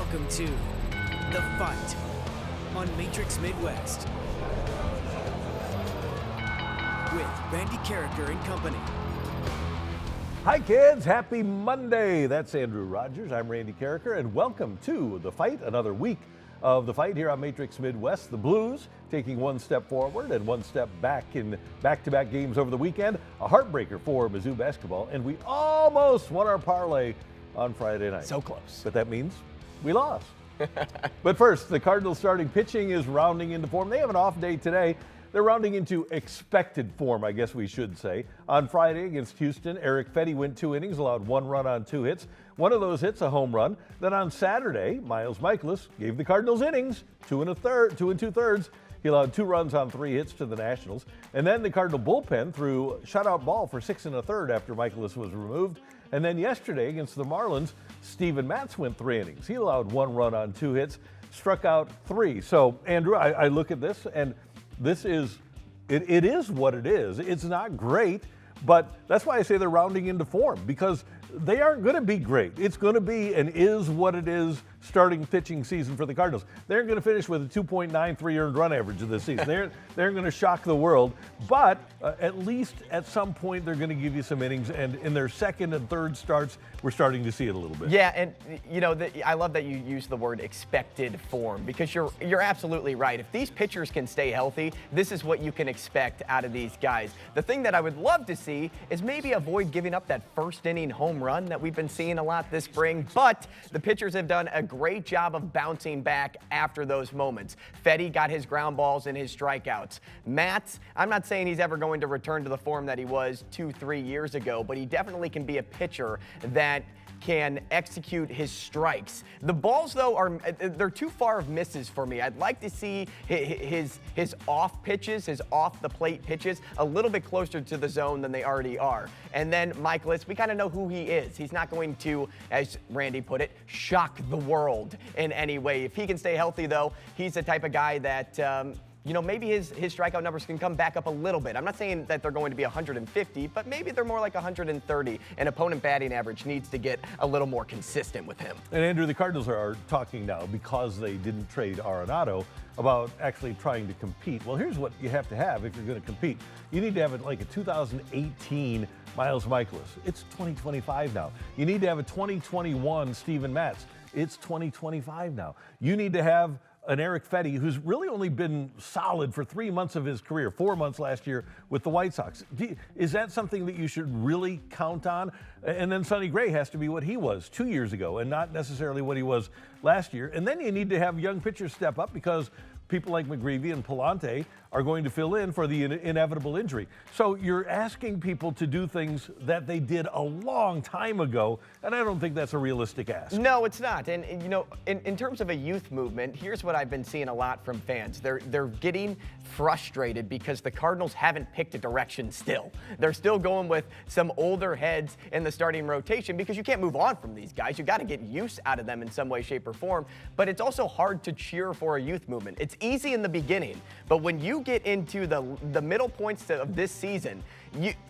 Welcome to The Fight on Matrix Midwest with Randy Karraker and company. Hi kids, happy Monday. That's Andrew Rogers. I'm Randy Karraker, and welcome to The Fight, another week of The Fight here on Matrix Midwest. The Blues taking one step forward and one step back in back-to-back games over the weekend. A heartbreaker for Mizzou basketball, and we almost won our parlay on Friday night. So close. But that means we lost. But first, the Cardinals starting pitching is rounding into form. They have an off day today. They're rounding into expected form, I guess we should say. On Friday against Houston, Eric Fetty went 2 innings, allowed 1 run on 2 hits. One of those hits, a home run. Then on Saturday, Miles Mikolas gave the Cardinals innings, 2 2/3. He allowed 2 runs on 3 hits to the Nationals. And then the Cardinal bullpen threw shutout ball for 6 1/3 after Mikolas was removed. And then yesterday against the Marlins, Steven Matz went 3 innings. He allowed 1 run on 2 hits, struck out 3. So, Andrew, I look at this, and this is, it is what it is. It's not great, but that's why I say they're rounding into form, because they aren't going to be great. It's going to be and is what it is starting pitching season for the Cardinals. They're going to finish with a 2.93 earned run average of this season. They're going to shock the world, but at least at some point they're going to give you some innings, and in their second and third starts, we're starting to see it a little bit. Yeah, and you know, I love that you use the word expected form, because you're absolutely right. If these pitchers can stay healthy, this is what you can expect out of these guys. The thing that I would love to see is maybe avoid giving up that first inning home run that we've been seeing a lot this spring, but the pitchers have done a great job of bouncing back after those moments. Fetty got his ground balls and his strikeouts. Matt, I'm not saying he's ever going to return to the form that he was 2-3 years ago, but he definitely can be a pitcher that can execute his strikes. The balls, though, they're too far of misses for me. I'd like to see his off pitches, his off-the-plate pitches, a little bit closer to the zone than they already are. And then Mikolas, we kind of know who he is. He's not going to, as Randy put it, shock the world in any way. If he can stay healthy, though, he's the type of guy that maybe his strikeout numbers can come back up a little bit. I'm not saying that they're going to be 150, but maybe they're more like 130. And opponent batting average needs to get a little more consistent with him. And Andrew, the Cardinals are talking now, because they didn't trade Arenado, about actually trying to compete. Well, here's what you have to have if you're going to compete. You need to have like a 2018 Miles Mikolas. It's 2025 now. You need to have a 2021 Steven Matz. It's 2025 now. You need to have an Eric Fetty, who's really only been solid for 3 months of his career, 4 months last year with the White Sox. Is that something that you should really count on? And then Sonny Gray has to be what he was 2 years ago and not necessarily what he was last year. And then you need to have young pitchers step up, because people like McGreevy and Palante are going to fill in for the inevitable injury. So you're asking people to do things that they did a long time ago, and I don't think that's a realistic ask. No, it's not. And in terms of a youth movement, here's what I've been seeing a lot from fans. They're getting frustrated because the Cardinals haven't picked a direction still. They're still going with some older heads in the starting rotation, because you can't move on from these guys. You got to get use out of them in some way, shape, or form. But it's also hard to cheer for a youth movement. It's easy in the beginning, but when you get into the middle points of this season,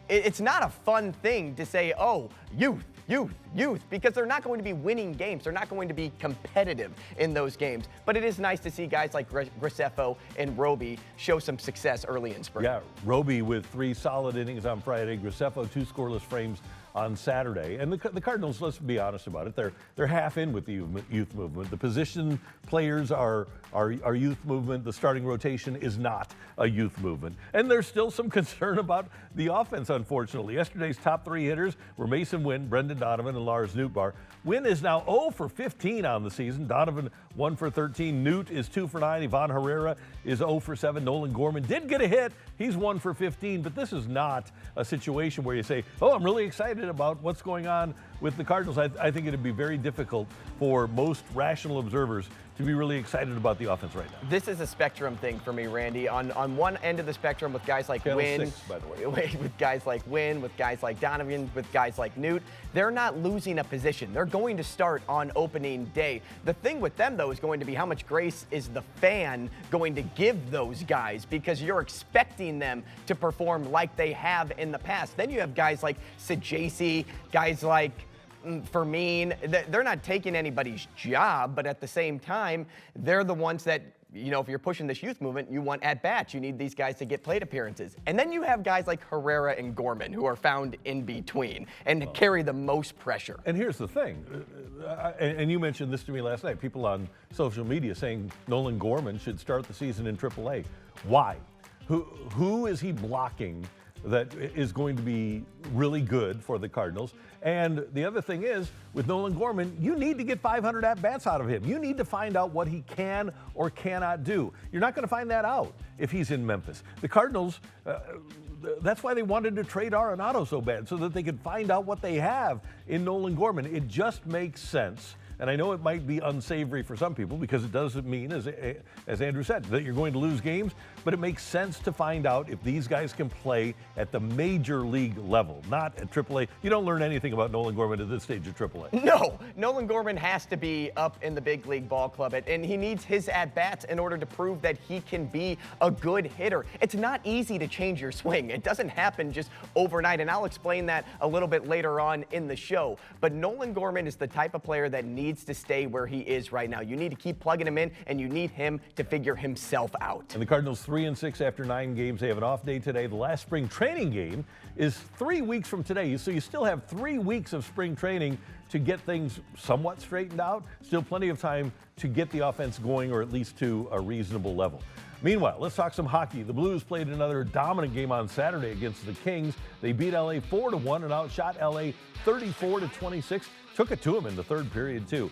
it's not a fun thing to say, oh, youth, because they're not going to be winning games. They're not going to be competitive in those games. But it is nice to see guys like Graceffo and Roby show some success early in spring. Yeah, Roby with 3 solid innings on Friday, Graceffo 2 scoreless frames on Saturday. And the Cardinals, let's be honest about it, they're half in with the youth movement. The position players are youth movement. The starting rotation is not a youth movement. And there's still some concern about the offense, unfortunately. Yesterday's top 3 hitters were Mason Wynn, Brendan Donovan, and Lars Nootbaar. Wynn is now 0 for 15 on the season. Donovan 1 for 13. Newt is 2 for 9. Ivan Herrera is 0 for 7. Nolan Gorman did get a hit. He's 1 for 15, but this is not a situation where you say, oh, I'm really excited about what's going on with the Cardinals. I think it'd be very difficult for most rational observers to be really excited about the offense right now. This is a spectrum thing for me, Randy. On one end of the spectrum with guys like Wynn, 6, by the way. with guys like Wynn, with guys like Donovan, with guys like Newt, they're not losing a position. They're going to start on opening day. The thing with them, though, is going to be how much grace is the fan going to give those guys, because you're expecting them to perform like they have in the past. Then you have guys like Sajasi, guys like Fermin, they're not taking anybody's job, but at the same time, they're the ones that, you know, if you're pushing this youth movement, you want at-bats. You need these guys to get plate appearances. And then you have guys like Karraker and Gorman who are found in between and carry the most pressure. And here's the thing, and you mentioned this to me last night, people on social media saying Nolan Gorman should start the season in AAA. Why? Who is he blocking that is going to be really good for the Cardinals? And the other thing is, with Nolan Gorman, you need to get 500 at-bats out of him. You need to find out what he can or cannot do. You're not going to find that out if he's in Memphis. The Cardinals, that's why they wanted to trade Arenado so bad, so that they could find out what they have in Nolan Gorman. It just makes sense. And I know it might be unsavory for some people because it doesn't mean, as Andrew said, that you're going to lose games, but it makes sense to find out if these guys can play at the major league level, not at AAA. You don't learn anything about Nolan Gorman at this stage of AAA. No, Nolan Gorman has to be up in the big league ball club, and he needs his at-bats in order to prove that he can be a good hitter. It's not easy to change your swing. It doesn't happen just overnight, and I'll explain that a little bit later on in the show. But Nolan Gorman is the type of player that needs to stay where he is right now. You need to keep plugging him in, and you need him to figure himself out. And the Cardinals 3-6 after 9 games. They have an off day today. The last spring training game is 3 weeks from today, so you still have 3 weeks of spring training to get things somewhat straightened out. Still plenty of time to get the offense going, or at least to a reasonable level. Meanwhile, let's talk some hockey. The Blues played another dominant game on Saturday against the Kings. They beat LA 4-1 and outshot LA 34-26. Took it to them in the third period, too.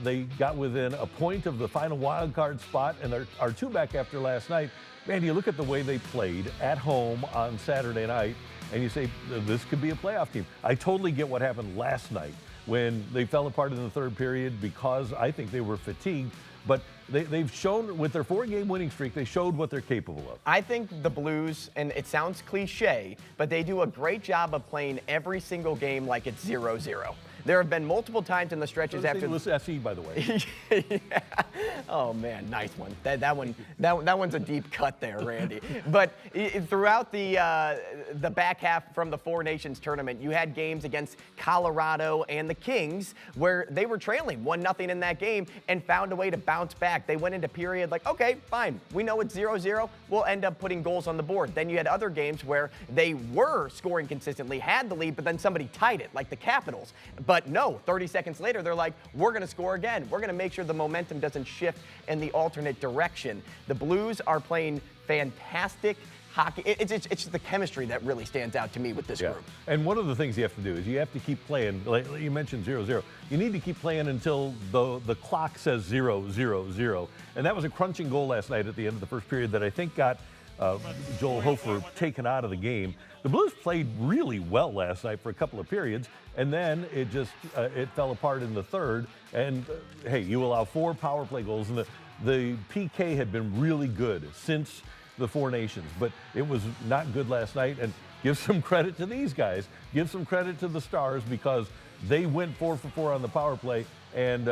They got within a point of the final wild card spot and are 2 back after last night. Man, you look at the way they played at home on Saturday night, and you say, this could be a playoff team. I totally get what happened last night when they fell apart in the third period because I think they were fatigued. But they've shown, with their 4-game winning streak, they showed what they're capable of. I think the Blues, and it sounds cliche, but they do a great job of playing every single game like it's 0-0. There have been multiple times in the stretches after. This SE, by the way. Yeah. Oh man, nice one. That one's a deep cut there, Randy. But throughout the back half from the Four Nations tournament, you had games against Colorado and the Kings where they were trailing 1-0 in that game and found a way to bounce back. They went into period like, okay, fine, we know it's 0-0. We'll end up putting goals on the board. Then you had other games where they were scoring consistently, had the lead, but then somebody tied it, like the Capitals. But no, 30 seconds later, they're like, we're going to score again. We're going to make sure the momentum doesn't shift in the alternate direction. The Blues are playing fantastic hockey. It's the chemistry that really stands out to me with this group. And one of the things you have to do is you have to keep playing. Like you mentioned 0-0. You need to keep playing until the clock says 0-0-0. And that was a crunching goal last night at the end of the first period that I think got Joel Hofer taken out of the game. The Blues played really well last night for a couple of periods, and then it just it fell apart in the third. And hey, you allow 4 power play goals, and the PK had been really good since the Four Nations, but it was not good last night. And give some credit to these guys. Give some credit to the Stars because they went 4 for 4 on the power play. And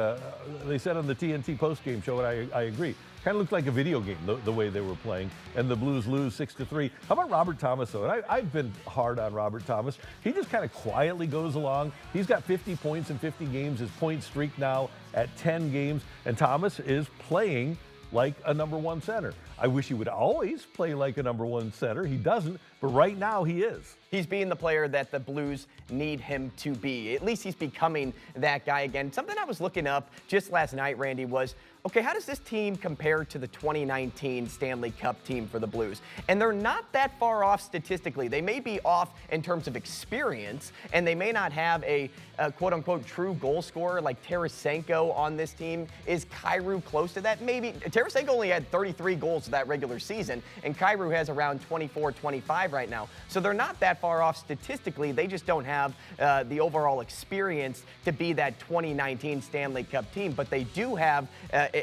they said on the TNT postgame show, and I agree, kind of looked like a video game the way they were playing. And the Blues lose 6-3. How about Robert Thomas, though? And I've been hard on Robert Thomas. He just kind of quietly goes along. He's got 50 points in 50 games. His point streak now at 10 games. And Thomas is playing like a number 1 center. I wish he would always play like a number 1 center. He doesn't, but right now he is. He's being the player that the Blues need him to be. At least he's becoming that guy again. Something I was looking up just last night, Randy, was, okay, how does this team compare to the 2019 Stanley Cup team for the Blues? And they're not that far off statistically. They may be off in terms of experience, and they may not have a quote-unquote true goal scorer like Tarasenko on this team. Is Kyrou close to that? Maybe. Tarasenko only had 33 goals that regular season, and Kyrou has around 24, 25 right now. So they're not that far off statistically. They just don't have the overall experience to be that 2019 Stanley Cup team. But they do have,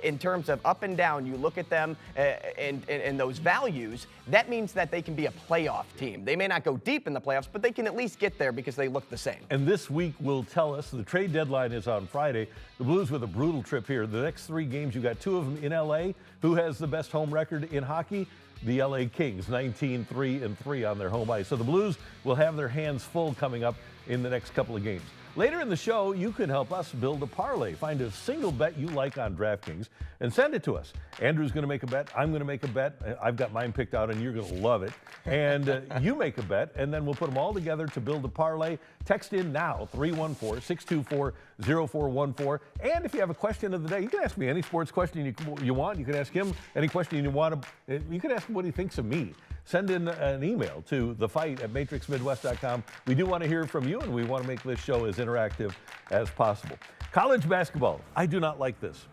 in terms of up and down, you look at them and those values, that means that they can be a playoff team. They may not go deep in the playoffs, but they can at least get there because they look the same. And this week will tell us. The trade deadline is on Friday. The Blues with a brutal trip here. The next 3 games, you got 2 of them in LA. Who has the best home record in hockey? The LA Kings, 19-3-3 on their home ice. So the Blues will have their hands full coming up in the next couple of games. Later in the show, you can help us build a parlay. Find a single bet you like on DraftKings and send it to us. Andrew's going to make a bet. I'm going to make a bet. I've got mine picked out, and you're going to love it. And you make a bet, and then we'll put them all together to build a parlay. Text in now, 314-624-0414. And if you have a question of the day, you can ask me any sports question you want. You can ask him any question you want. You can ask him what he thinks of me. Send in an email to thefight@matrixmidwest.com. We do want to hear from you, and we want to make this show as interactive as possible. College basketball, I do not like this.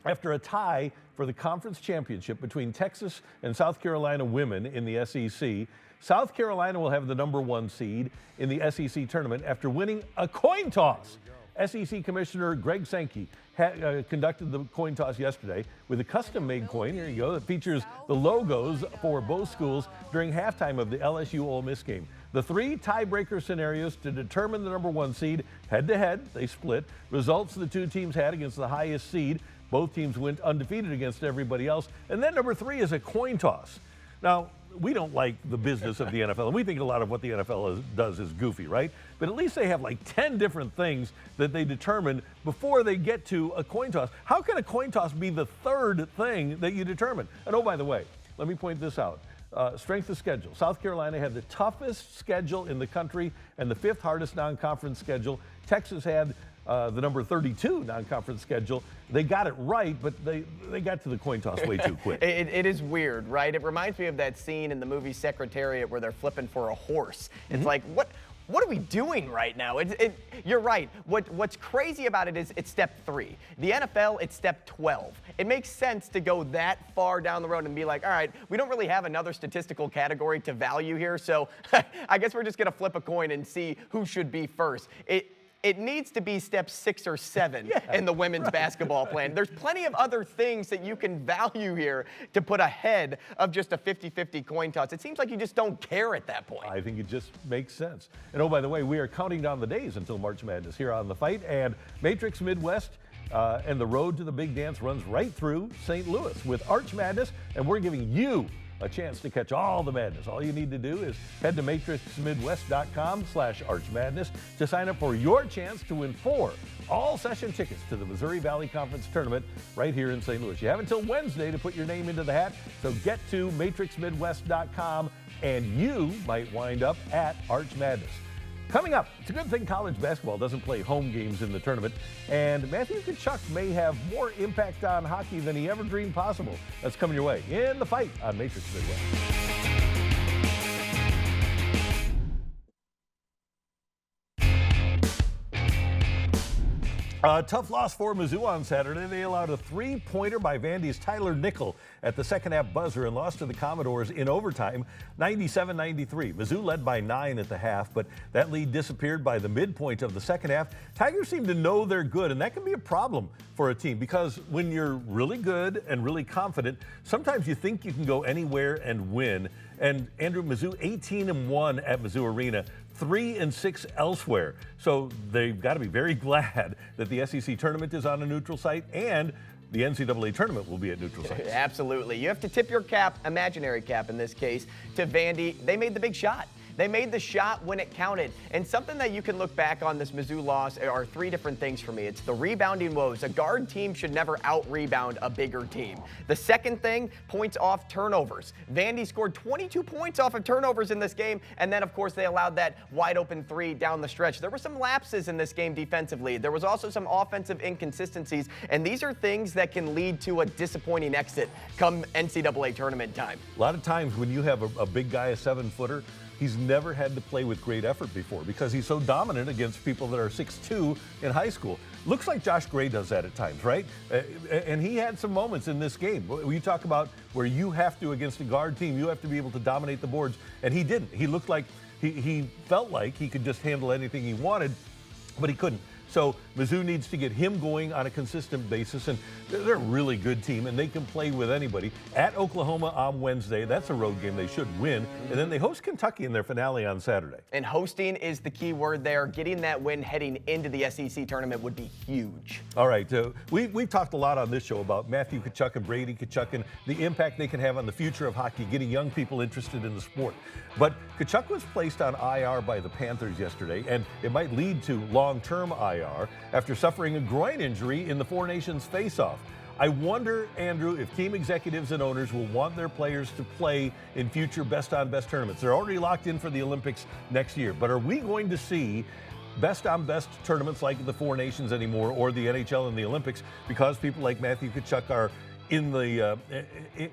After a tie for the conference championship between Texas and South Carolina women in the SEC, South Carolina will have the #1 seed in the SEC tournament after winning a coin toss. SEC Commissioner Greg Sankey conducted the coin toss yesterday with a custom-made coin, here you go, that features the logos for both schools during halftime of the LSU-Ole Miss game. The 3 tiebreaker scenarios to determine the #1 seed, head-to-head, they split. Results the 2 teams had against the highest seed. Both teams went undefeated against everybody else. And then #3 is a coin toss. Now, we don't like the business of the NFL, and we think a lot of what the NFL does is goofy, right? But at least they have like 10 different things that they determine before they get to a coin toss. How can a coin toss be the 3rd thing that you determine? And oh, by the way, let me point this out. Strength of schedule. South Carolina had the toughest schedule in the country and the 5th hardest non-conference schedule. Texas had the number 32 non-conference schedule. They got it right, but they got to the coin toss way too quick. It is weird, right? It reminds me of that scene in the movie Secretariat where they're flipping for a horse. It's like, what are we doing right now? You're right. What's crazy about it is it's step 3. The NFL, it's step 12. It makes sense to go that far down the road and be like, all right, we don't really have another statistical category to value here, so I guess we're just going to flip a coin and see who should be first. It needs to be step 6 or 7 in the women's basketball plan. There's plenty of other things that you can value here to put ahead of just a 50-50 coin toss. It seems like you just don't care at that point. I think it just makes sense. And oh, by the way, we are counting down the days until March Madness here on The Fight. And Matrix Midwest and the road to the big dance runs right through St. Louis with Arch Madness. And we're giving you a chance to catch all the madness. All you need to do is head to matrixmidwest.com/archmadness to sign up for your chance to win 4 all-session tickets to the Missouri Valley Conference Tournament right here in St. Louis. You have until Wednesday to put your name into the hat, so get to matrixmidwest.com and you might wind up at Arch Madness. Coming up, it's a good thing college basketball doesn't play home games in the tournament, and Matthew Tkachuk may have more impact on hockey than he ever dreamed possible. That's coming your way in The Fight on Matrix Midwest. A tough loss for Mizzou on Saturday. They allowed a 3-pointer by Vandy's Tyler Nickel at the second-half buzzer and lost to the Commodores in overtime, 97-93. Mizzou led by 9 at the half, but that lead disappeared by the midpoint of the second half. Tigers seem to know they're good, and that can be a problem for a team because when you're really good and really confident, sometimes you think you can go anywhere and win. And Andrew, Mizzou 18-1 at Mizzou Arena, 3-6 elsewhere. So they've got to be very glad that the SEC tournament is on a neutral site and the NCAA tournament will be at neutral sites. Absolutely. You have to tip your cap, imaginary cap in this case, to Vandy. They made the big shot. They made the shot when it counted. And something that you can look back on this Mizzou loss are 3 different things for me. It's the rebounding woes. A guard team should never out-rebound a bigger team. The second thing, points off turnovers. Vandy scored 22 points off of turnovers in this game, and then, of course, they allowed that wide-open 3 down the stretch. There were some lapses in this game defensively. There was also some offensive inconsistencies, and these are things that can lead to a disappointing exit come NCAA tournament time. A lot of times when you have a big guy, a 7-footer, he's never had to play with great effort before because he's so dominant against people that are 6'2" in high school. Looks like Josh Gray does that at times, right? And he had some moments in this game. You talk about where you have to, against a guard team, you have to be able to dominate the boards, and he didn't. He looked like he felt like he could just handle anything he wanted, but he couldn't. So Mizzou needs to get him going on a consistent basis, and they're a really good team, and they can play with anybody. At Oklahoma on Wednesday, that's a road game they should win, and then they host Kentucky in their finale on Saturday. And hosting is the key word there. Getting that win heading into the SEC tournament would be huge. All right, we've talked a lot on this show about Matthew Tkachuk and Brady Tkachuk and the impact they can have on the future of hockey, getting young people interested in the sport. But Tkachuk was placed on IR by the Panthers yesterday, and it might lead to long-term IR after suffering a groin injury in the Four Nations face-off. I wonder, Andrew, if team executives and owners will want their players to play in future best-on-best tournaments. They're already locked in for the Olympics next year, but are we going to see best-on-best tournaments like the Four Nations anymore, or the NHL and the Olympics, because people like Matthew Tkachuk are in the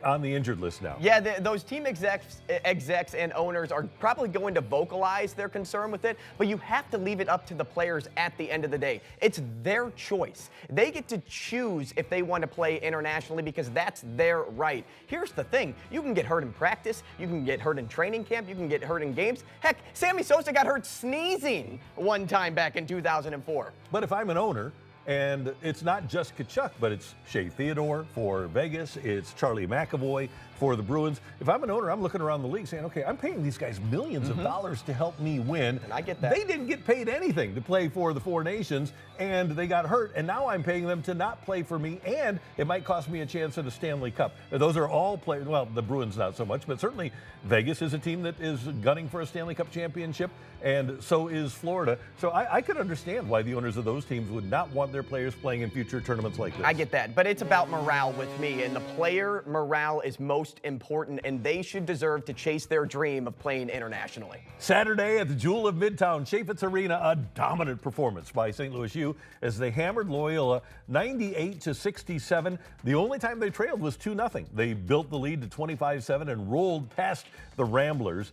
on the injured list now? Yeah, those team execs and owners are probably going to vocalize their concern with it, but you have to leave it up to the players at the end of the day. It's their choice. They get to choose if they want to play internationally because that's their right. Here's the thing. You can get hurt in practice. You can get hurt in training camp. You can get hurt in games. Heck, Sammy Sosa got hurt sneezing one time back in 2004. But if I'm an owner, and it's not just Tkachuk, but it's Shea Theodore for Vegas, it's Charlie McAvoy for the Bruins. If I'm an owner, I'm looking around the league saying, okay, I'm paying these guys millions of dollars to help me win. And I get that. They didn't get paid anything to play for the Four Nations, and they got hurt, and now I'm paying them to not play for me, and it might cost me a chance at a Stanley Cup. Those are all players, well, the Bruins not so much, but certainly Vegas is a team that is gunning for a Stanley Cup championship, and so is Florida. So I could understand why the owners of those teams would not want their players playing in future tournaments like this. I get that, but it's about morale with me, and the player morale is most important, and they should deserve to chase their dream of playing internationally. Saturday at the Jewel of Midtown, Chaffetz Arena, a dominant performance by St. Louis U as they hammered Loyola 98-67. The only time they trailed was 2-0. They built the lead to 25-7 and rolled past the Ramblers.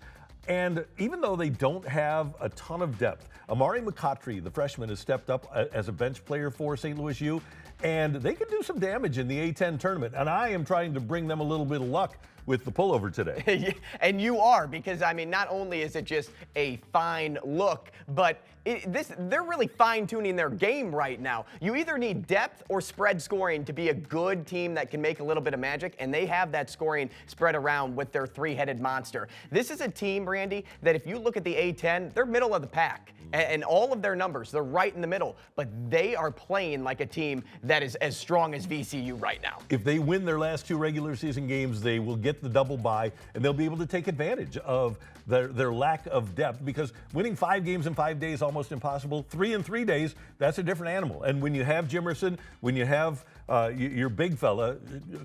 And even though they don't have a ton of depth, Amari McCautry, the freshman, has stepped up as a bench player for St. Louis U, and they can do some damage in the A-10 tournament. And I am trying to bring them a little bit of luck with the pullover today. And you are, because, I mean, not only is it just a fine look, but they're really fine-tuning their game right now. You either need depth or spread scoring to be a good team that can make a little bit of magic, and they have that scoring spread around with their three-headed monster. This is a team, Randy, that if you look at the A-10, they're middle of the pack. And all of their numbers, they're right in the middle, but they are playing like a team that is as strong as VCU right now. If they win their last two regular season games, they will get the double bye, and they'll be able to take advantage of their lack of depth, because winning 5 games in 5 days, almost impossible. 3 in 3 days, that's a different animal. And when you have Jimerson, when you have your big fella,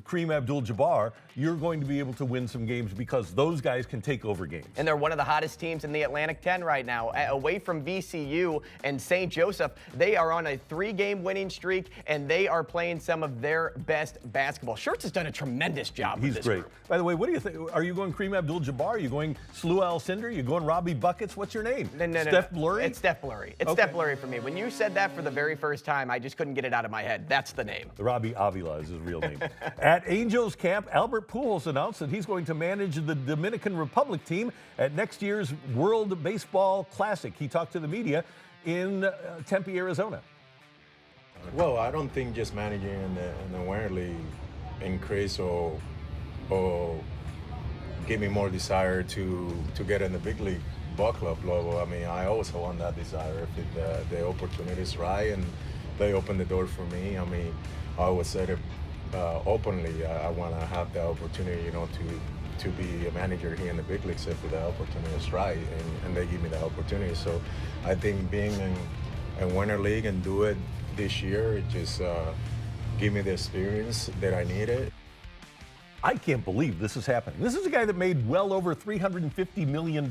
Kareem Abdul-Jabbar, you're going to be able to win some games because those guys can take over games. And they're one of the hottest teams in the Atlantic 10 right now. Away from VCU and St. Joseph, they are on a 3-game winning streak, and they are playing some of their best basketball. Schertz has done a tremendous job with this great. group. By the way, what do you think? Are you going Kareem Abdul-Jabbar? Are you going Slew Alcindor? Are you going Robbie Buckets? What's your name? No. Steph Blurry? It's Steph Blurry. It's Okay. Steph Blurry for me. When you said that for the very first time, I just couldn't get it out of my head. That's the name. Robbie Avila is his real name. At Angels camp, Albert Pujols announced that he's going to manage the Dominican Republic team at next year's World Baseball Classic. He talked to the media in Tempe, Arizona. Well, I don't think just managing in the Winter League increase or give me more desire to get in the big league ball club level. I mean, I always want that desire if the opportunity is right and they open the door for me. I mean, I always said it openly. I want to have the opportunity, to be a manager here in the big leagues if the opportunity is right, and they give me the opportunity. So I think being in Winter League and do it this year, it just give me the experience that I needed. I can't believe this is happening. This is a guy that made well over $350 million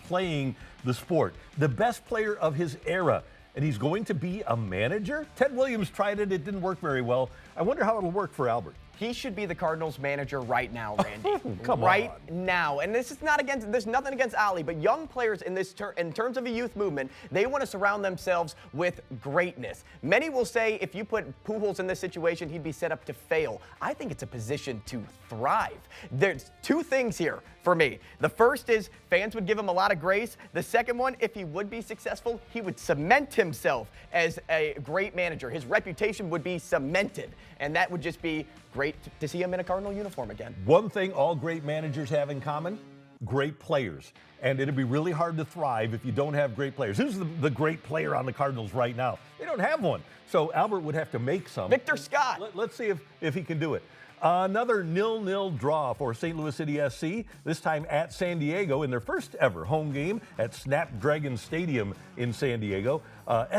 playing the sport, the best player of his era, and he's going to be a manager? Ted Williams tried it. It didn't work very well. I wonder how it'll work for Albert. he should be the Cardinals manager right now, Randy. Come right on. now. And this is not against, there's nothing against Ali, but young players in this in terms of a youth movement, they want to surround themselves with greatness. Many will say if you put Pujols in this situation, he'd be set up to fail. I think it's a position to thrive. There's two things here for me. The first is fans would give him a lot of grace. The second one, if he would be successful, he would cement himself as a great manager. His reputation would be cemented, and that would just be great to see him in a Cardinal uniform again. One thing all great managers have in common, great players. And it'd be really hard to thrive if you don't have great players. Who's the great player on the Cardinals right now? They don't have one. So Albert would have to make some. Victor Scott. Let's see if he can do it. Another 0-0 draw for St. Louis City SC, this time at San Diego in their first ever home game at Snapdragon Stadium in San Diego.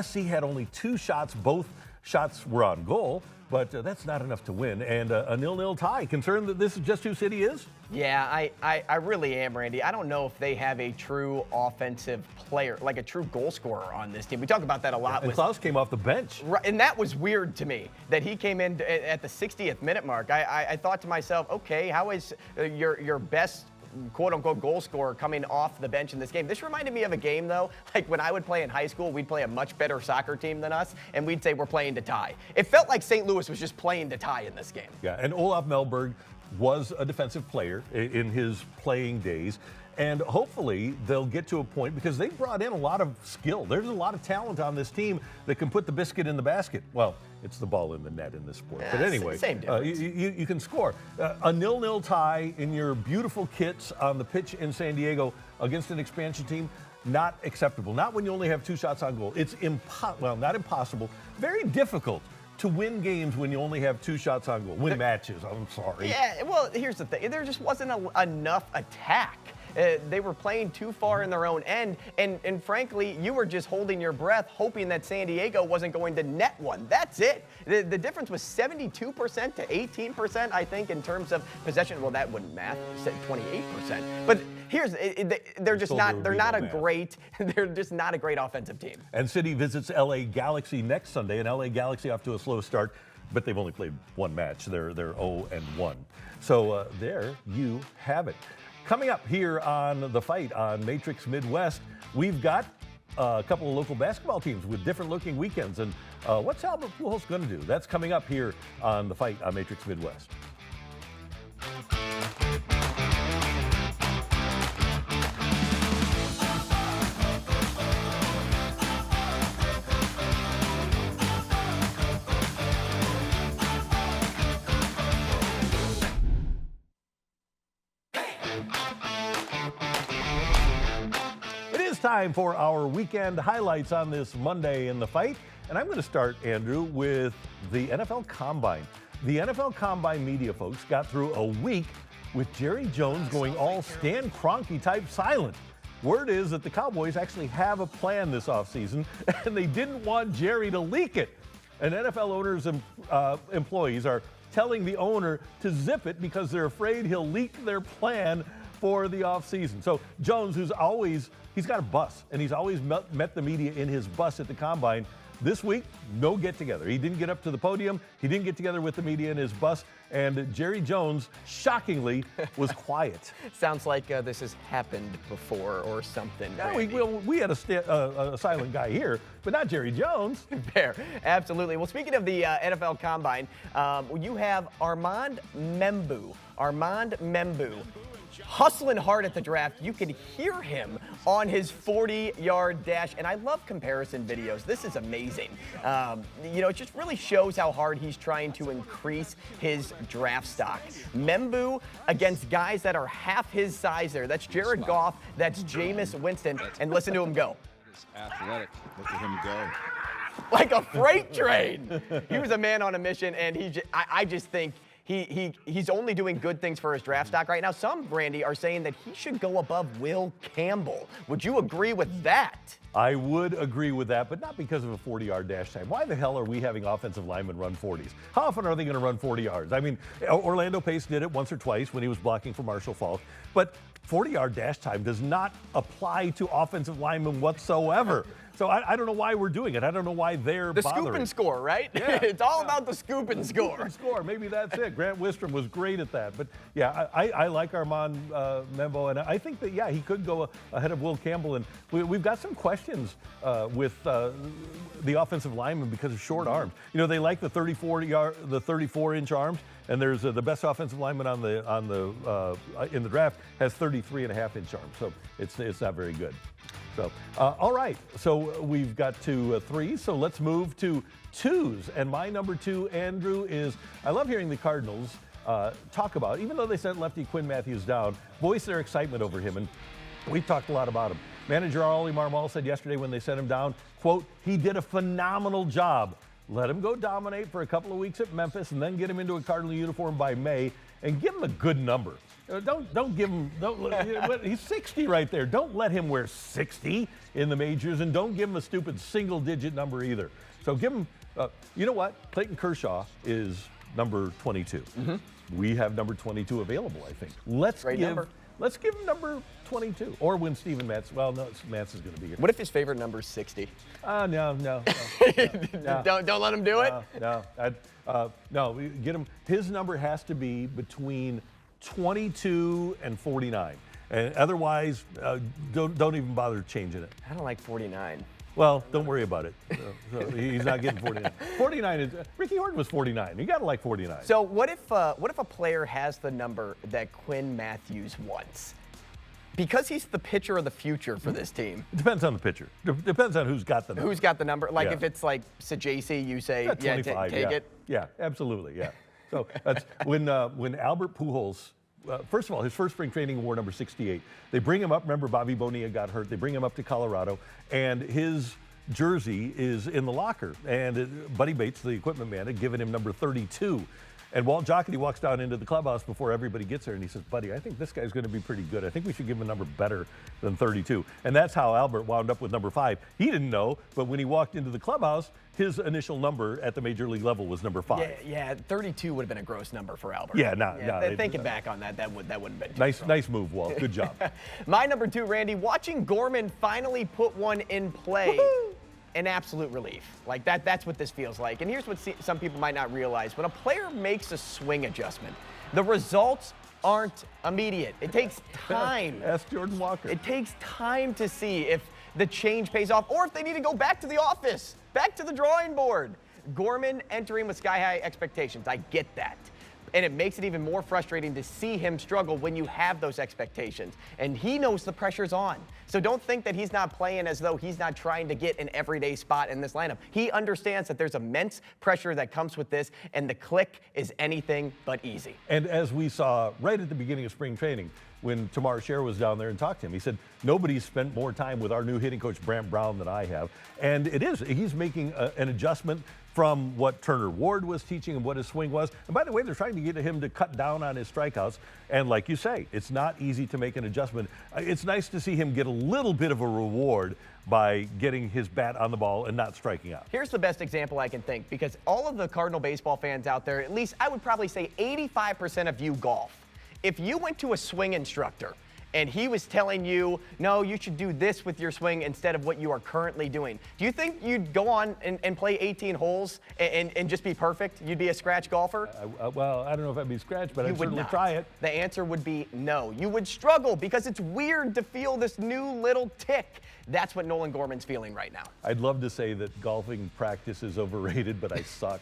SC had only 2 shots. Both shots were on goal, but that's not enough to win. And a 0-0 tie. Concerned that this is just who City is? Yeah, I really am, Randy. I don't know if they have a true offensive player, like a true goal scorer on this team. We talk about that a lot. And Klaus came off the bench. Right, and that was weird to me, that he came in at the 60th minute mark. I thought to myself, okay, how is your best quote-unquote goal scorer coming off the bench in this game? This reminded me of a game, though, like when I would play in high school, we'd play a much better soccer team than us, and we'd say we're playing to tie. It felt like St. Louis was just playing to tie in this game. Yeah, and Olaf Melberg was a defensive player in his playing days. And hopefully they'll get to a point, because they brought in a lot of skill. There's a lot of talent on this team that can put the biscuit in the basket. Well, it's the ball in the net in this sport. Yeah, but anyway, same difference. You can score. A 0-0 tie in your beautiful kits on the pitch in San Diego against an expansion team, not acceptable. Not when you only have 2 shots on goal. It's not impossible, very difficult to win games when you only have 2 shots on goal. Win matches, I'm sorry. Yeah, well, here's the thing. There just wasn't enough attack. They were playing too far in their own end, and frankly, you were just holding your breath, hoping that San Diego wasn't going to net one. That's it. The difference was 72% to 18%, I think, in terms of possession. Well, that wouldn't math. You said 28%. But here's they're just not. They're not a great. They're just not a great offensive team. And City visits LA Galaxy next Sunday, and LA Galaxy off to a slow start, but they've only played 1 match. They're 0-1. So there you have it. Coming up here on The Fight on Matrix Midwest, we've got a couple of local basketball teams with different looking weekends. And what's Albert Pujols going to do? That's coming up here on The Fight on Matrix Midwest. Time for our weekend highlights on this Monday in The Fight. And I'm going to start, Andrew, with the NFL Combine. The NFL Combine media folks got through a week with Jerry Jones going all Stan Kroenke type silent. Word is that the Cowboys actually have a plan this offseason, and they didn't want Jerry to leak it. And NFL owners and employees are telling the owner to zip it because they're afraid he'll leak their plan for the offseason. So Jones, he's got a bus, and he's always met the media in his bus at the Combine. This week, no get-together. He didn't get up to the podium. He didn't get together with the media in his bus. And Jerry Jones, shockingly, was quiet. Sounds like this has happened before or something. Yeah, we had a silent guy here, but not Jerry Jones. Fair, absolutely. Well, speaking of the NFL Combine, you have Armand Membou. Hustling hard at the draft. You can hear him on his 40-yard dash, and I love comparison videos. This is amazing. It just really shows how hard he's trying to increase his draft stock. Membou against guys that are half his size there. That's Jared Goff, that's Jameis Winston, and listen to him go. Athletic. Look at him go. Like a freight train. He was a man on a mission, and I just think he's only doing good things for his draft stock right now. Some, Randy, are saying that he should go above Will Campbell. Would you agree with that? I would agree with that, but not because of a 40-yard dash time. Why the hell are we having offensive linemen run 40s? How often are they going to run 40 yards? I mean, Orlando Pace did it once or twice when he was blocking for Marshall Faulk, but 40-yard dash time does not apply to offensive linemen whatsoever. So I don't know why we're doing it. I don't know why they're The bothering. scoop and score, right? Yeah. It's all about the scoop and score. Scoop and score. Maybe that's it. Grant Wistrom was great at that. But yeah, I like Armand Membo, and I think that, yeah, he could go ahead of Will Campbell. And we've got some questions with the offensive linemen because of short arms. You know, they like the 34-inch arms, and there's the best offensive lineman in the draft has 33.5-inch arms. So it's not very good. So, all right, so we've got to 3, so let's move to 2s. And my number 2, Andrew, is I love hearing the Cardinals talk about, even though they sent lefty Quinn Matthews down, voice their excitement over him, and we've talked a lot about him. Manager Ollie Marmol said yesterday when they sent him down, quote, he did a phenomenal job. Let him go dominate for a couple of weeks at Memphis and then get him into a Cardinal uniform by May and give him a good number. Don't give him, he's 60 right there. Don't let him wear 60 in the majors, and don't give him a stupid single-digit number either. So give him, you know what? Clayton Kershaw is number 22. Mm-hmm. We have number 22 available, I think. Let's give him number 22. Or when Steven Matz, well, no, Matz is going to be here. What if his favorite number is 60? No. Don't let him do it? No, get him. His number has to be between 22 and 49. And otherwise, don't even bother changing it. I don't like 49. Well, don't worry about it. So he's not getting 49. 49 is Ricky Horton was 49. You got to like 49. So what if a player has the number that Quinn Matthews wants? Because he's the pitcher of the future for this team. It depends on the pitcher. Depends on who's got the number. Who's got the number? Like Yeah. if it's like Sajasi, you say, yeah, 25, take it. Yeah, absolutely, yeah. So that's when Albert Pujols, first of all, his first spring training wore number 68. They bring him up. Remember, Bobby Bonilla got hurt. They bring him up to Colorado, and his jersey is in the locker. And Buddy Bates, the equipment man, had given him number 32. And Walt Jocketty walks down into the clubhouse before everybody gets there, and he says, buddy, I think this guy's going to be pretty good. I think we should give him a number better than 32. And that's how Albert wound up with number 5. He didn't know, but when he walked into the clubhouse, his initial number at the major league level was number 5. Yeah, 32 would have been a gross number for Albert. Yeah, thinking back on that wouldn't have been too Nice move, Walt. Good job. My number 2, Randy, watching Gorman finally put one in play. Woo-hoo! An absolute relief. Like that's what this feels like. And here's what some people might not realize. When a player makes a swing adjustment, the results aren't immediate. It takes time. Ask Jordan Walker. It takes time to see if the change pays off or if they need to go back to the office, back to the drawing board. Gorman entering with sky-high expectations. I get that. And it makes it even more frustrating to see him struggle when you have those expectations. And he knows the pressure's on. So don't think that he's not playing as though he's not trying to get an everyday spot in this lineup. He understands that there's immense pressure that comes with this, and the click is anything but easy. And as we saw right at the beginning of spring training, when Tamar Scher was down there and talked to him, he said, nobody's spent more time with our new hitting coach, Brant Brown, than I have. And he's making an adjustment from what Turner Ward was teaching and what his swing was. And by the way, they're trying to get him to cut down on his strikeouts. And like you say, it's not easy to make an adjustment. It's nice to see him get a little bit of a reward by getting his bat on the ball and not striking out. Here's the best example I can think, because all of the Cardinal baseball fans out there, at least I would probably say 85% of you golf. If you went to a swing instructor and he was telling you, no, you should do this with your swing instead of what you are currently doing, do you think you'd go on and play 18 holes and just be perfect? You'd be a scratch golfer? Well, I don't know if I'd be scratched, but I'd certainly try it. The answer would be no. You would struggle because it's weird to feel this new little tick. That's what Nolan Gorman's feeling right now. I'd love to say that golfing practice is overrated, but I suck.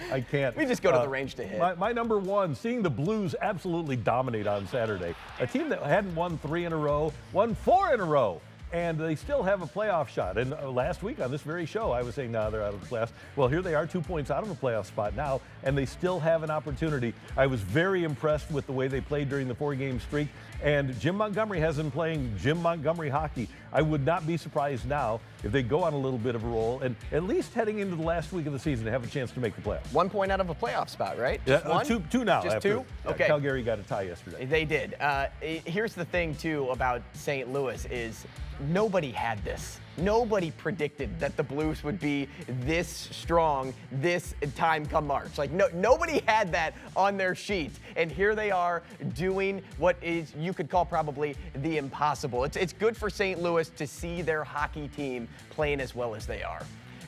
I can't. We just go to the range to hit. My number 1, seeing the Blues absolutely dominate on Saturday. A team that hadn't won 3 in a row, won 4 in a row. And they still have a playoff shot. And last week on this very show, I was saying, no, they're out of the playoffs. Well, here they are, 2 points out of a playoff spot now, and they still have an opportunity. I was very impressed with the way they played during the 4-game streak. And Jim Montgomery has been playing Jim Montgomery hockey. I would not be surprised now if they go on a little bit of a roll, and at least heading into the last week of the season, they have a chance to make the playoffs. 1 point out of a playoff spot, right? Just one? Two now. Just two? Okay. Calgary got a tie yesterday. They did. Here's the thing, too, about St. Louis is nobody had this. Nobody predicted that the Blues would be this strong this time come March. Like, nobody had that on their sheet. And here they are doing what is you could call probably the impossible. It's good for St. Louis to see their hockey team playing as well as they are.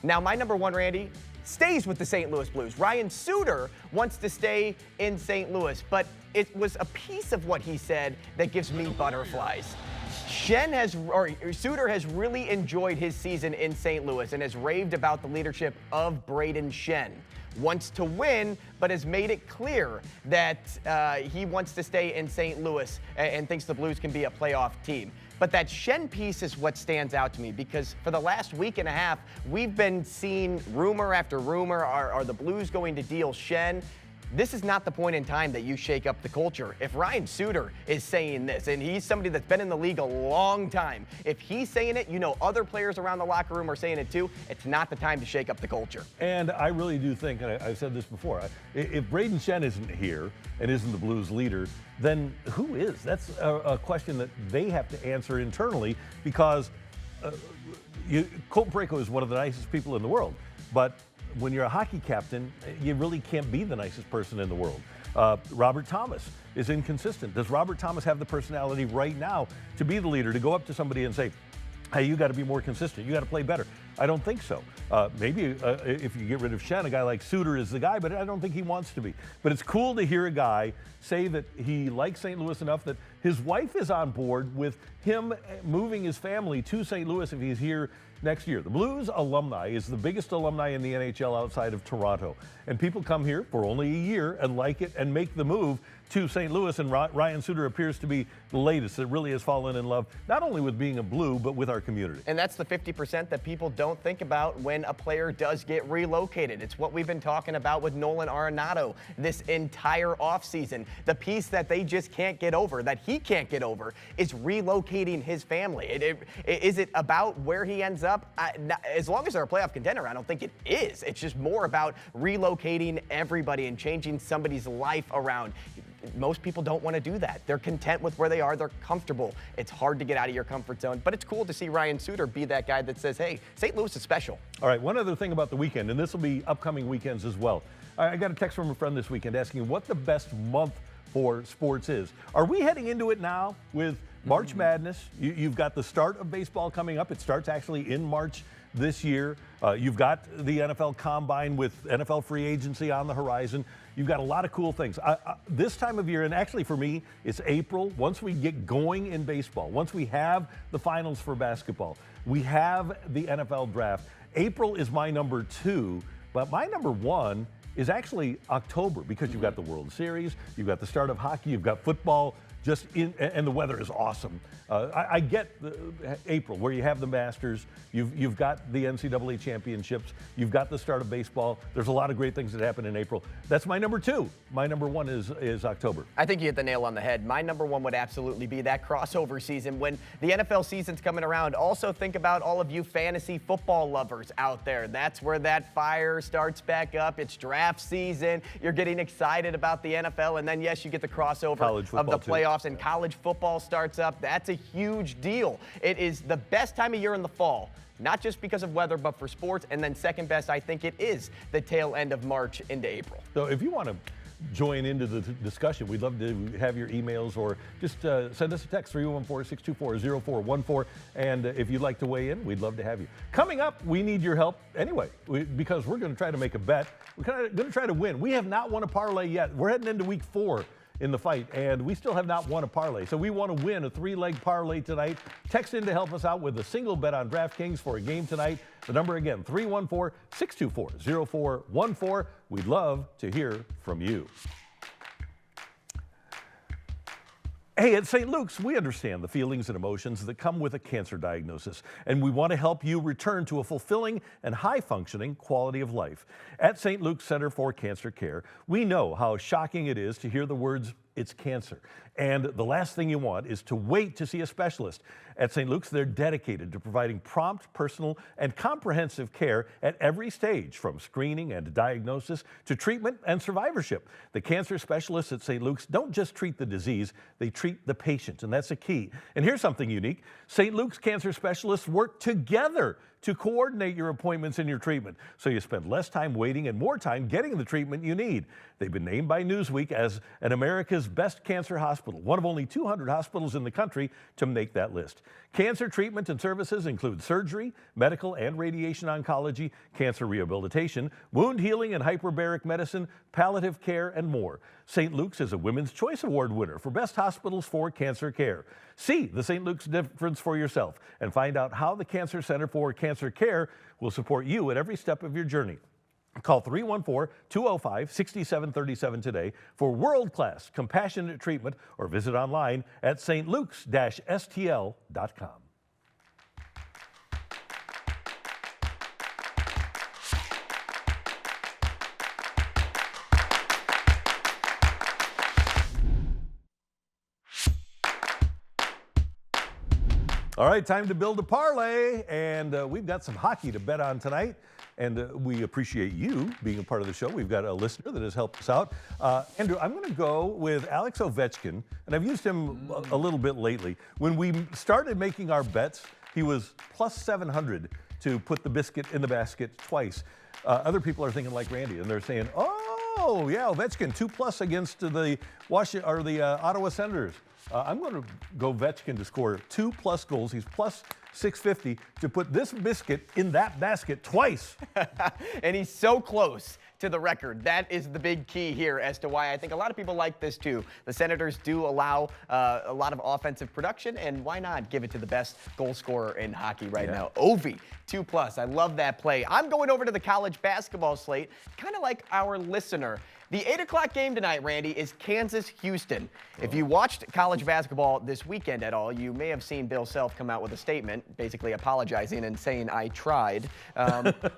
Now, my number one, Randy, stays with the St. Louis Blues. Ryan Suter wants to stay in St. Louis, but it was a piece of what he said that gives me butterflies. Suter has really enjoyed his season in St. Louis and has raved about the leadership of Braden Shen. Wants to win, but has made it clear that he wants to stay in St. Louis and thinks the Blues can be a playoff team. But that Shen piece is what stands out to me, because for the last week and a half, we've been seeing rumor after rumor. Are the Blues going to deal Shen? This is not the point in time that you shake up the culture. If Ryan Suter is saying this, and he's somebody that's been in the league a long time, if he's saying it, you know other players around the locker room are saying it too, it's not the time to shake up the culture. And I really do think, and I've said this before, if Braden Shen isn't here and isn't the Blues leader, then who is? That's a question that they have to answer internally, because Colt Karraker is one of the nicest people in the world, but when you're a hockey captain, you really can't be the nicest person in the world. Robert Thomas is inconsistent. Does Robert Thomas have the personality right now to be the leader, to go up to somebody and say, hey, you got to be more consistent, you got to play better? I don't think so. Maybe if you get rid of Shen, a guy like Suter is the guy, but I don't think he wants to be. But it's cool to hear a guy say that he likes St. Louis enough that his wife is on board with him moving his family to St. Louis if he's here next year. The Blues alumni is the biggest alumni in the NHL outside of Toronto. And people come here for only a year and like it and make the move to St. Louis. And Ryan Suter appears to be the latest that really has fallen in love, not only with being a Blue, but with our community. And that's the 50% that people don't think about when a player does get relocated. It's what we've been talking about with Nolan Arenado this entire offseason. The piece that they just can't get over, that he can't get over, is relocating his family. Is it about where he ends up? As long as they're a playoff contender, I don't think it is. It's just more about relocating everybody and changing somebody's life around. Most people don't want to do that. They're content with where they are. They're comfortable. It's hard to get out of your comfort zone, but it's cool to see Ryan Suter be that guy that says, hey, St. Louis is special. All right, one other thing about the weekend, and this will be upcoming weekends as well. I got a text from a friend this weekend asking what the best month for sports is. Are we heading into it now with March Madness? You've got the start of baseball coming up. It starts actually in March this year. You've got the NFL Combine with NFL free agency on the horizon. You've got a lot of cool things. This time of year, and actually for me, it's April. Once we get going in baseball, once we have the finals for basketball, we have the NFL draft. April is my number 2, but my number 1 is actually October, because you've got the World Series, you've got the start of hockey, you've got football, and the weather is awesome. I get April, where you have the Masters, you've got the NCAA championships, you've got the start of baseball. There's a lot of great things that happen in April. That's my number 2. My number 1 is October. I think you hit the nail on the head. My number 1 would absolutely be that crossover season when the NFL season's coming around. Also think about all of you fantasy football lovers out there. That's where that fire starts back up. It's draft season. You're getting excited about the NFL, and then yes, you get the crossover of the playoffs, and college football starts up. That's a huge deal. It is the best time of year in the fall, not just because of weather, but for sports. And then second best, I think it is the tail end of March into April. So if you want to join into the discussion, we'd love to have your emails, or just send us a text, 314-624-0414. And if you'd like to weigh in, we'd love to have you. Coming up, we need your help anyway, because we're going to try to make a bet. We're going to try to win. We have not won a parlay yet. We're heading into week 4 in the fight, and we still have not won a parlay. So we want to win a 3-leg parlay tonight. Text in to help us out with a single bet on DraftKings for a game tonight. The number again, 314-624-0414. We'd love to hear from you. Hey, at St. Luke's, we understand the feelings and emotions that come with a cancer diagnosis, and we want to help you return to a fulfilling and high-functioning quality of life. At St. Luke's Center for Cancer Care, we know how shocking it is to hear the words it's cancer. And the last thing you want is to wait to see a specialist. At St. Luke's, they're dedicated to providing prompt, personal, and comprehensive care at every stage, from screening and diagnosis to treatment and survivorship. The cancer specialists at St. Luke's don't just treat the disease, they treat the patient, and that's a key. And here's something unique. St. Luke's cancer specialists work together to coordinate your appointments and your treatment, so you spend less time waiting and more time getting the treatment you need. They've been named by Newsweek as an America's best cancer hospital, one of only 200 hospitals in the country to make that list. Cancer treatment and services include surgery, medical and radiation oncology, cancer rehabilitation, wound healing and hyperbaric medicine, palliative care, and more. St. Luke's is a Women's Choice Award winner for Best Hospitals for Cancer Care. See the St. Luke's difference for yourself and find out how the Cancer Center for Cancer Care will support you at every step of your journey. Call 314-205-6737 today for world-class compassionate treatment, or visit online at stlukes-stl.com. All right, time to build a parlay, and we've got some hockey to bet on tonight, and we appreciate you being a part of the show. We've got a listener that has helped us out. Andrew, I'm going to go with Alex Ovechkin, and I've used him a little bit lately. When we started making our bets, he was plus 700 to put the biscuit in the basket twice. Other people are thinking like Randy, and they're saying, oh, yeah, Ovechkin, 2+ against the Ottawa Senators. I'm going to go Ovechkin to score 2+ goals. He's plus 650 to put this biscuit in that basket twice. And he's so close to the record. That is the big key here as to why I think a lot of people like this too. The Senators do allow a lot of offensive production, and why not give it to the best goal scorer in hockey right now? Ovi, 2+. I love that play. I'm going over to the college basketball slate, kind of like our listener. The 8 o'clock game tonight, Randy, is Kansas-Houston. If you watched college basketball this weekend at all, you may have seen Bill Self come out with a statement basically apologizing and saying, I tried.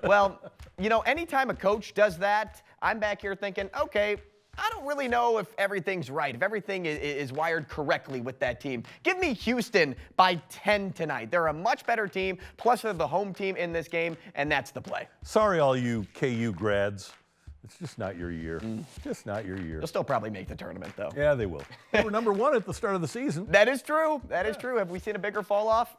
Well, you know, anytime a coach does that, I'm back here thinking, okay, I don't really know if everything's right, if everything is wired correctly with that team. Give me Houston by 10 tonight. They're a much better team, plus they're the home team in this game, and that's the play. Sorry, all you KU grads. It's just not your year. Just not your year. They'll still probably make the tournament, though. Yeah, they will. They were number 1 at the start of the season. That is true. That is true. Have we seen a bigger fall off?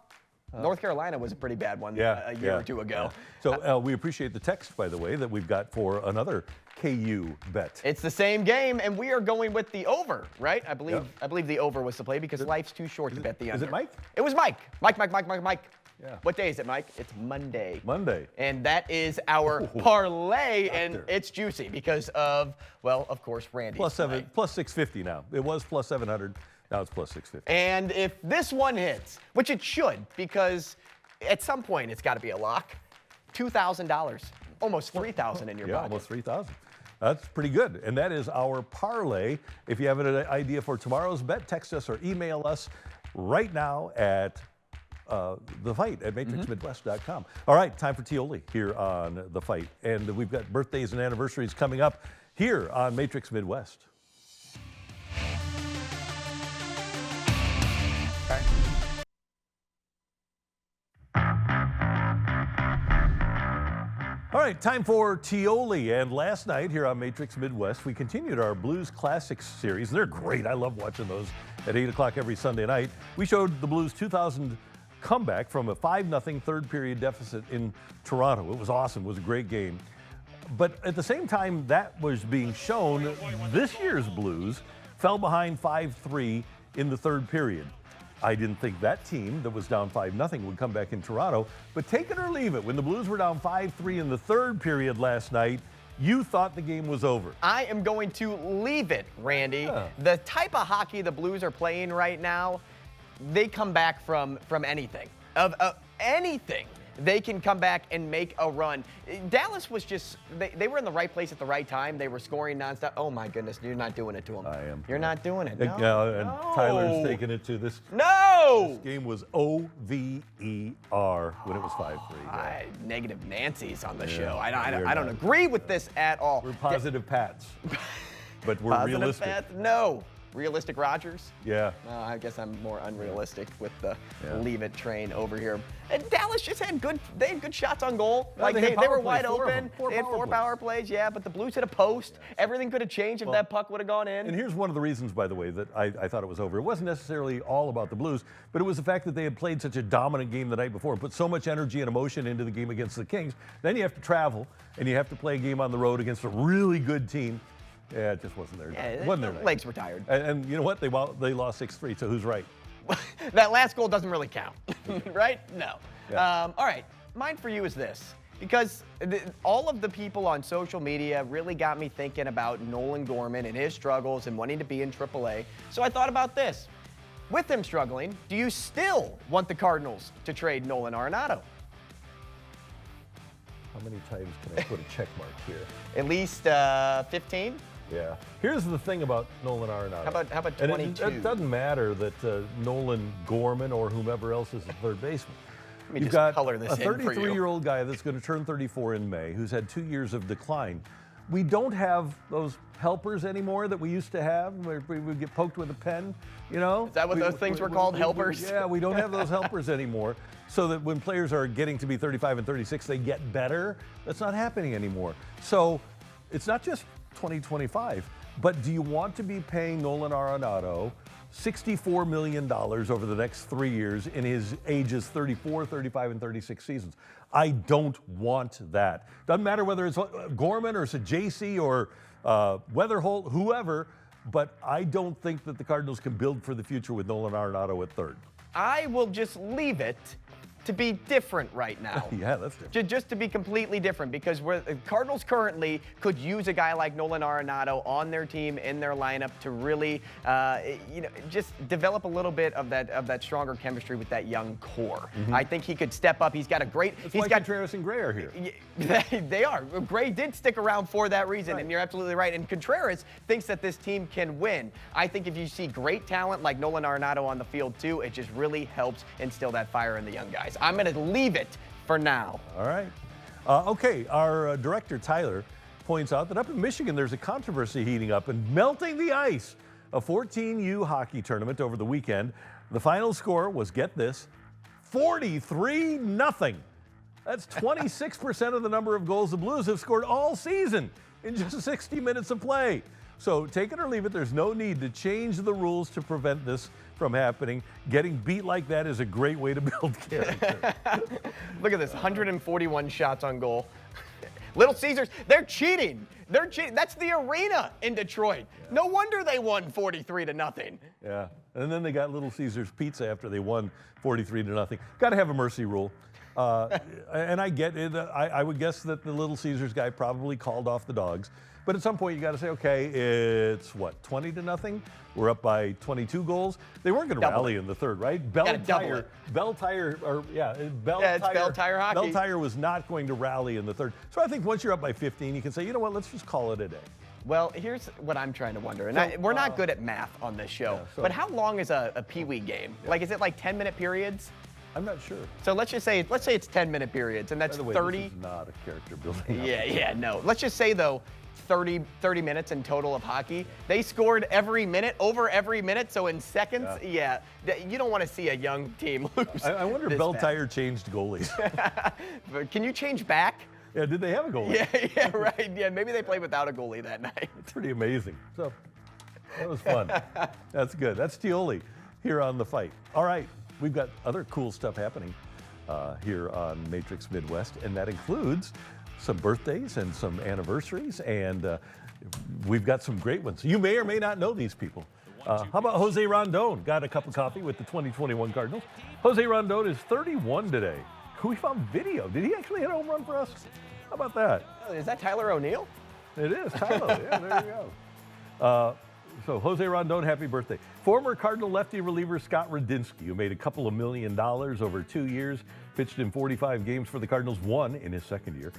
North Carolina was a pretty bad one a year or two ago. So we appreciate the text, by the way, that we've got for another KU bet. It's the same game, and we are going with the over, right? I believe the over was the play because life's too short to bet the under. Is it Mike? It was Mike. Mike. Yeah. What day is it, Mike? It's Monday. Monday. And that is our parlay, and it's juicy because of, well, of course, Randy. Plus 650 now. It was plus 700. Now it's plus 650. And if this one hits, which it should, because at some point it's got to be a lock, $2,000, almost $3,000 in your pocket. Almost 3,000. That's pretty good. And that is our parlay. If you have an idea for tomorrow's bet, text us or email us right now at The Fight at matrixmidwest.com. All right, time for Tioli here on The Fight. And we've got birthdays and anniversaries coming up here on Matrix Midwest. All right, time for Tioli. And last night here on Matrix Midwest, we continued our Blues Classics series. They're great. I love watching those at 8 o'clock every Sunday night. We showed the Blues 2000 comeback from a 5-0 third period deficit in Toronto. It was awesome. It was a great game. But at the same time that was being shown, this year's Blues fell behind 5-3 in the third period. I didn't think that team that was down 5-0 would come back in Toronto, but take it or leave it. When the Blues were down 5-3 in the third period last night, you thought the game was over. I am going to leave it, Randy. Yeah. The type of hockey the Blues are playing right now, they come back from anything. Of anything, they can come back and make a run. Dallas was just, they were in the right place at the right time. They were scoring nonstop. Oh, my goodness, you're not doing it to them. I am. You're not doing it. No, yeah, and Tyler's taking it to this. No! This game was OVER when it was 5-3. Yeah. Negative Nancy's on the show. I don't agree with this at all. We're positive Pats, but we're positive realistic. Pats? No. Realistic Rodgers? Yeah. I guess I'm more unrealistic with the leave it train over here. And Dallas just had good shots on goal. No, Like they had they were power plays, wide four of open. them, four They had power 4 plays. power plays, yeah, but the Blues hit a post. Everything could have changed if that puck would have gone in. And here's one of the reasons, by the way, that I thought it was over. It wasn't necessarily all about the Blues, but it was the fact that they had played such a dominant game the night before and put so much energy and emotion into the game against the Kings. Then you have to travel, and you have to play a game on the road against a really good team. Yeah, it just wasn't there. It wasn't their night. Legs were tired. And you know what? They lost 6-3, so who's right? That last goal doesn't really count, right? No. Yeah. All right, mine for you is this. Because all of the people on social media really got me thinking about Nolan Gorman and his struggles and wanting to be in AAA. So I thought about this. With him struggling, do you still want the Cardinals to trade Nolan Arenado? How many times can I put a check mark here? At least 15? Yeah. Here's the thing about Nolan Arenado. How about And 22? it doesn't matter that Nolan Gorman or whomever else is the third baseman. Let me You've just got color this a in for you. 33-year-old guy that's going to turn 34 in May, who's had 2 years of decline. We don't have those helpers anymore that we used to have, where we would get poked with a pen, you know? Is that what those things were called, helpers? Yeah, we don't have those helpers anymore. So that when players are getting to be 35 and 36, they get better. That's not happening anymore. So it's not just 2025, but do you want to be paying Nolan Arenado $64 million over the next 3 years in his ages 34, 35, and 36 seasons? I don't want that. Doesn't matter whether it's Gorman or it's a JC or Weatherholt, whoever, but I don't think that the Cardinals can build for the future with Nolan Arenado at third. I will just leave it to be different right now. Yeah, that's different. Just to be completely different, because the Cardinals currently could use a guy like Nolan Arenado on their team, in their lineup, to really, just develop a little bit of that stronger chemistry with that young core. I think he could step up. He's got a great. That's why Contreras and Gray are here. They are. Gray did stick around for that reason, and you're absolutely right. And Contreras thinks that this team can win. I think if you see great talent like Nolan Arenado on the field too, it just really helps instill that fire in the young guys. I'm going to leave it for now. All right. Okay, our director, Tyler, points out that up in Michigan, there's a controversy heating up and melting the ice. A 14U hockey tournament over the weekend. The final score was, get this, 43-0. That's 26% of the number of goals the Blues have scored all season in just 60 minutes of play. So take it or leave it, there's no need to change the rules to prevent this from happening. Getting beat like that is a great way to build character. Look at this, 141 shots on goal. Little Caesars, they're cheating. They're cheating. That's the arena in Detroit. Yeah. No wonder they won 43-0. Yeah, and then they got Little Caesars pizza after they won 43-0. Got to have a mercy rule. And I get it. I would guess that the Little Caesars guy probably called off the dogs. But at some point, you got to say, okay, it's what, 20-0? We're up by 22 goals. They weren't going to rally in the third, right? Bell Tire hockey. Bell Tire was not going to rally in the third. So I think once you're up by 15, you can say, you know what, let's just call it a day. Well, here's what I'm trying to wonder, and we're not good at math on this show, but how long is a Pee-wee game? Yeah. Like, is it like 10-minute periods? I'm not sure. So let's say it's 10-minute periods, and that's 30. This is not a character building. No. Let's just say, though, 30 minutes in total of hockey. They scored every minute, over every minute, so in seconds, you don't want to see a young team lose. I wonder if Bell Tire changed goalies. Can you change back? Yeah, did they have a goalie? Yeah, right. Yeah, maybe they played without a goalie that night. It's pretty amazing. So that was fun. That's good. That's Tioli here on The Fight. All right, we've got other cool stuff happening here on Matrix Midwest, and that includes some birthdays and some anniversaries, and we've got some great ones. You may or may not know these people. How about Jose Rondon? Got a cup of coffee with the 2021 Cardinals. Jose Rondon is 31 today. We found video. Did he actually hit a home run for us? How about that? Is that Tyler O'Neill? It is, Tyler. Yeah, there you go. So Jose Rondon, happy birthday. Former Cardinal lefty reliever Scott Radinsky, who made a couple of $1 million over 2 years, pitched in 45 games for the Cardinals, one in his second year.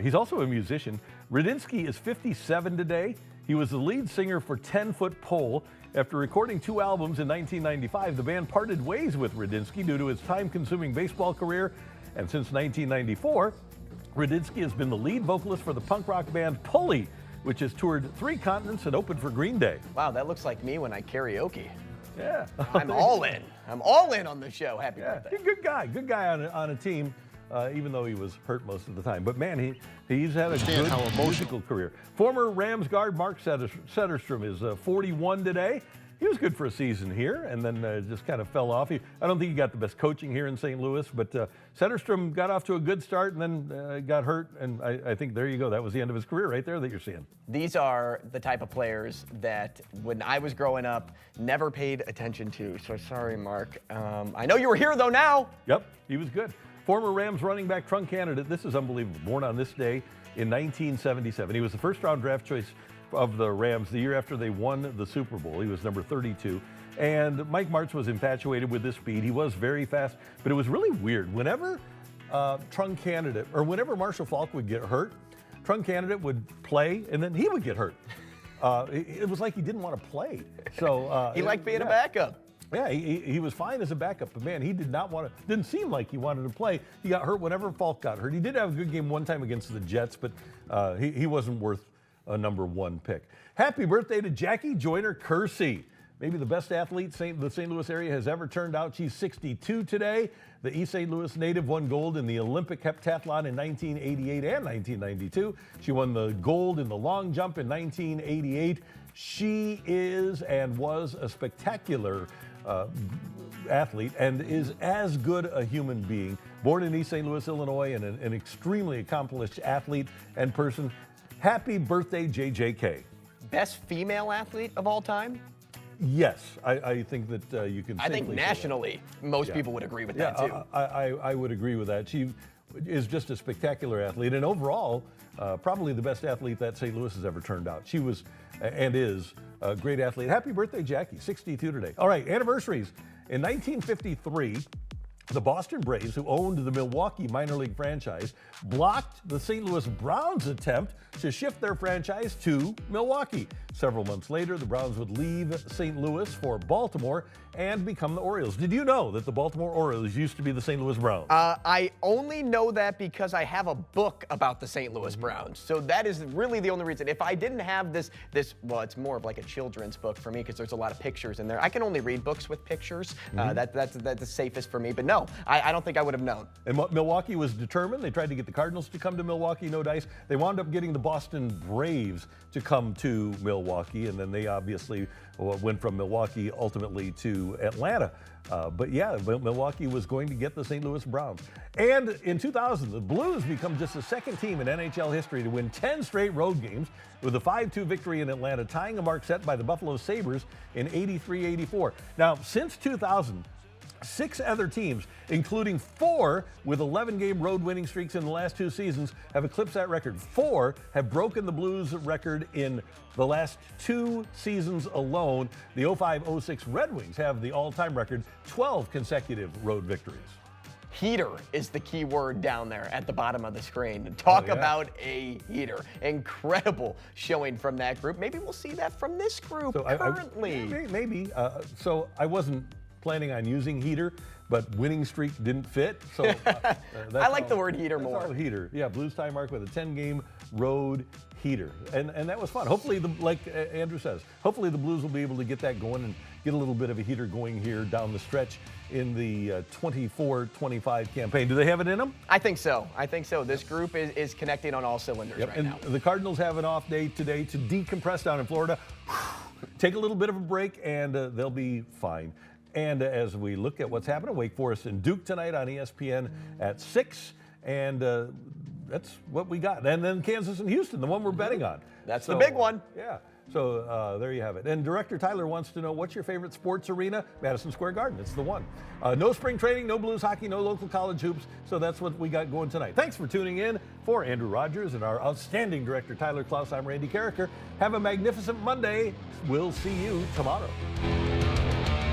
He's also a musician. Radinsky is 57 today. He was the lead singer for 10-Foot Pole. After recording 2 albums in 1995, the band parted ways with Radinsky due to his time-consuming baseball career. And since 1994, Radinsky has been the lead vocalist for the punk rock band Pulley. which has toured 3 continents and opened for Green Day. Wow, that looks like me when I karaoke. Yeah. I'm all in. I'm all in on the show. Happy birthday. Good guy on a team, even though he was hurt most of the time. But man, he's had a good musical career. Former Rams guard Mark Setterstrom is 41 today. He was good for a season here, and then just kind of fell off. I don't think he got the best coaching here in St. Louis, but Setterstrom got off to a good start and then got hurt, and I think there you go. That was the end of his career right there that you're seeing. These are the type of players that, when I was growing up, never paid attention to. So sorry, Mark. I know you were here, though, now. Yep, he was good. Former Rams running back trunk candidate. This is unbelievable. Born on this day in 1977. He was the first-round draft choice of the Rams the year after they won the Super Bowl. He was number 32. And Mike Martz was infatuated with his speed. He was very fast, but it was really weird. Whenever trunk candidate, or whenever Marshall Faulk would get hurt, trunk candidate would play, and then he would get hurt. It was like he didn't want to play. So he liked being a backup. Yeah, he was fine as a backup, but man, he did not want to, didn't seem like he wanted to play. He got hurt whenever Faulk got hurt. He did have a good game one time against the Jets, but he wasn't worth a number 1 pick. Happy birthday to Jackie Joyner Kersey. Maybe the best athlete the St. Louis area has ever turned out. She's 62 today. The East St. Louis native won gold in the Olympic heptathlon in 1988 and 1992. She won the gold in the long jump in 1988. She is and was a spectacular athlete and is as good a human being. Born in East St. Louis, Illinois, and an extremely accomplished athlete and person. Happy birthday, JJK. Best female athlete of all time? Yes, I think that you can. I think nationally, most people would agree with that too. I would agree with that. She is just a spectacular athlete, and overall, probably the best athlete that St. Louis has ever turned out. She was and is a great athlete. Happy birthday, Jackie, 62 today. All right, anniversaries. In 1953, the Boston Braves, who owned the Milwaukee minor league franchise, blocked the St. Louis Browns' attempt to shift their franchise to Milwaukee. Several months later, the Browns would leave St. Louis for Baltimore and become the Orioles. Did you know that the Baltimore Orioles used to be the St. Louis Browns? I only know that because I have a book about the St. Louis Browns. So that is really the only reason. If I didn't have this, well, it's more of like a children's book for me because there's a lot of pictures in there. I can only read books with pictures. That's the safest for me. But no, I don't think I would have known. And Milwaukee was determined. They tried to get the Cardinals to come to Milwaukee, no dice. They wound up getting the Boston Braves to come to Milwaukee, and then they obviously went from Milwaukee ultimately to Atlanta. But yeah, Milwaukee was going to get the St. Louis Browns. And in 2000, the Blues become just the second team in NHL history to win 10 straight road games with a 5-2 victory in Atlanta, tying a mark set by the Buffalo Sabres in 83-84. Now, since 2000, 6 other teams, including 4 with 11-game road winning streaks in the last 2 seasons, have eclipsed that record. 4 have broken the Blues record in the last 2 seasons alone. The 05-06 Red Wings have the all-time record, 12 consecutive road victories. Heater is the key word down there at the bottom of the screen. Talk about a heater. Incredible showing from that group. Maybe we'll see that from this group currently. Maybe. So I wasn't planning on using heater, but winning streak didn't fit. So I like the word heater more. All heater. Yeah, Blues tie mark with a 10-game road heater. And that was fun. Hopefully, like Andrew says, hopefully the Blues will be able to get that going and get a little bit of a heater going here down the stretch in the 24-25 campaign. Do they have it in them? I think so. This group is connecting on all cylinders right now. The Cardinals have an off day today to decompress down in Florida. Take a little bit of a break, and they'll be fine. And as we look at what's happening, Wake Forest and Duke tonight on ESPN at 6, and that's what we got. And then Kansas and Houston, the one we're betting on. That's the big one. Yeah. So there you have it. And Director Tyler wants to know, what's your favorite sports arena? Madison Square Garden. It's the one. No spring training, no Blues hockey, no local college hoops. So that's what we got going tonight. Thanks for tuning in. For Andrew Rogers and our outstanding director, Tyler Klaus, I'm Randy Karraker. Have a magnificent Monday. We'll see you tomorrow.